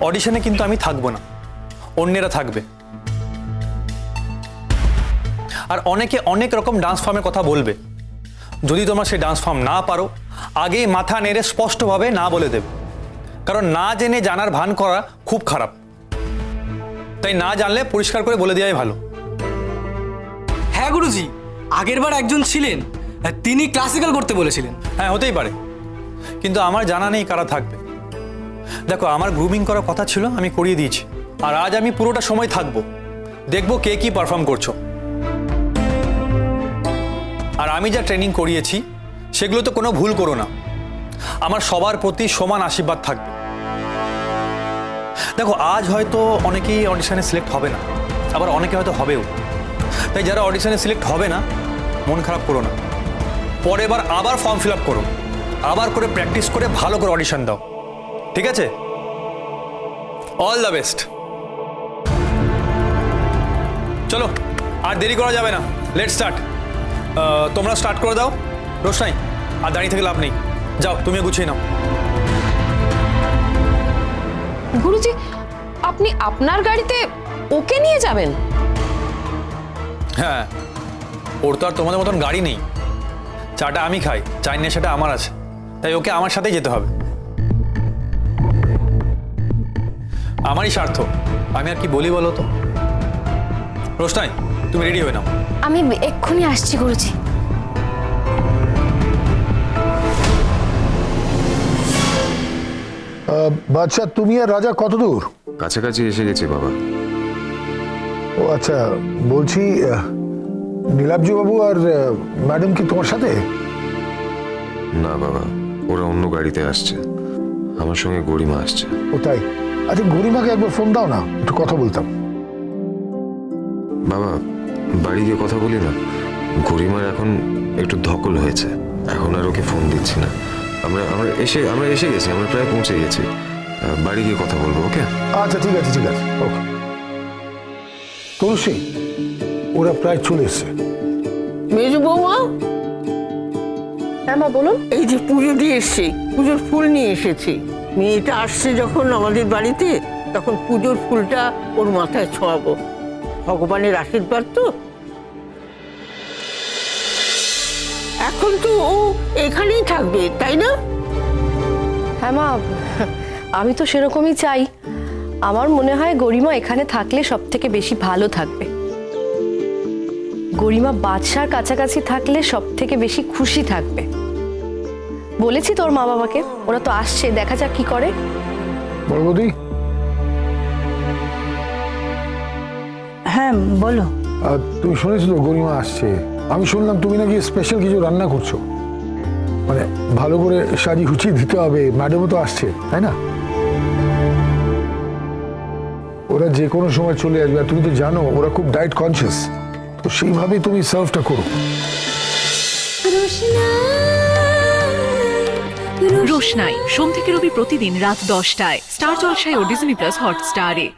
অডিশনে কিন্তু আমি থাকবো না, অন্যেরা থাকবে। আর অনেকে অনেক রকম ডান্স ফর্মের কথা বলবে। যদি তোমরা সেই ডান্স ফর্ম না পারো, আগেই মাথা নেড়ে স্পষ্টভাবে না বলে দেবে, কারণ না জেনে জানার ভান করা খুব খারাপ। তাই না জানলে পরিষ্কার করে বলে দেওয়াই ভালো। হ্যাঁ গুরুজি, আগেরবার একজন ছিলেন, তিনি ক্লাসিক্যাল করতে বলেছিলেন। হ্যাঁ, হতেই পারে, কিন্তু আমার জানা নেই কারা থাকবে। দেখো, আমার গ্রুমিং করার কথা ছিল, আমি করিয়ে দিয়েছি। আর আজ আমি পুরোটা সময় থাকবো, দেখবো কে কি পারফর্ম করছো। আর আমি যা ট্রেনিং করিয়েছি সেগুলো তো কোনো ভুল করো না। আমার সবার প্রতি সমান আশীর্বাদ থাকবে। দেখো, আজ হয়তো অনেকেই অডিশনে সিলেক্ট হবে না, আবার অনেকে হয়তো হবেও। তাই যারা অডিশনে সিলেক্ট হবে না, মন খারাপ করো না। পরের বার আবার ফর্ম ফিল আপ করো, আবার করে প্র্যাকটিস করে ভালো করে অডিশন দাও, ঠিক আছে? All the best. চলো, আর দেরি করা যাবে না, লেটস স্টার্ট। তোমরা স্টার্ট করে দাও। রোশনাই, আর দাঁড়িয়ে থেকে লাভ নেই, যাও তুমিও গুছিয়ে নাও। গুরুজি, আপনি আপনার গাড়িতে ওকে নিয়ে যাবেন? হ্যাঁ, ওর তো আর তোমাদের মতন গাড়ি নেই। চাটা আমি খাই, চায়ের নেশাটা আমার আছে, তাই ওকে আমার সাথেই যেতে হবে। আমারই স্বার্থ, আমি আর কি বলি বলো তো। রোশনাই, তুমি রেডি হয়ে নাও। আমি এক্ষুনি আসছি গুরুজি। বাচ্চা, তুমি আর রাজা কত দূর? কাছাকাছি এসে গেছি বাবা। ও আচ্ছা, বলছি নীলাব্জ বাবু আর ম্যাডাম কি তোমার সাথে? না বাবা, ওরা অন্য গাড়িতে আসছে, আমার সঙ্গে গরিমা আসছে। ও তাই? আচ্ছা, গরিমাকে একবার ফোন দাও না, একটু কথা বলতাম। বাবা, বাড়ি গিয়ে কথা বলি না। গরিমার এখন একটু ধকল হয়েছে, এখন আর ওকে ফোন দিচ্ছি না। আমরা এসে গেছি, আমরা প্রায় পৌঁছে গেছি। বাড়ি গিয়ে কথা বলবো, ওকে? আচ্ছা, ঠিক আছে, ঠিক আছে, ওকে। তুলসী, ওরা প্রায় চলে এসছে। মেজু বৌমা, হ্যাঁ মা, বলুন। এই যে পুজো দিয়ে এসছি, পুজোর ফুল নিয়ে এসেছি। মেয়েটা আসছে যখন আমাদের বাড়িতে, তখন পুজোর ফুলটা ওর মাথায় ছোঁয়াবো। ভগবানের আশীর্বাদ তো। এখন তো ও এখানেই থাকবে, তাই না? হ্যাঁ মা, আমি তো সেরকমই চাই। আমার মনে হয় গরিমা এখানে থাকলে সব থেকে বেশি ভালো থাকবে। গরিমা বাদশার কাছাকাছি থাকলে সব থেকে বেশি খুশি থাকবে। বলেছি তোর মা বাবাকে, ওরা তো আসছে, দেখা যাক কি করে। বড় বৌদি, হ্যাঁ বলো। তুমি শুনেছো তো গরিমা আসছে? আমি শুনলাম তুমি নাকি স্পেশাল কিছু রান্না করছো, মানে ভালো করে সাজি গুছিয়ে দিতে হবে। ম্যাডামও তো আসছে, তাই না? ওরা যে কোনো সময় চলে আসবে, আর তুমি তো জানো ওরা খুব ডায়েট কনসিয়াস, তো সেইভাবেই তুমি সার্ভটা করো। রোশনাই সোম থেকে রবি প্রতিদিন রাত 10টায় স্টার জলসায় ও ডিজনি প্লাস হটস্টারে।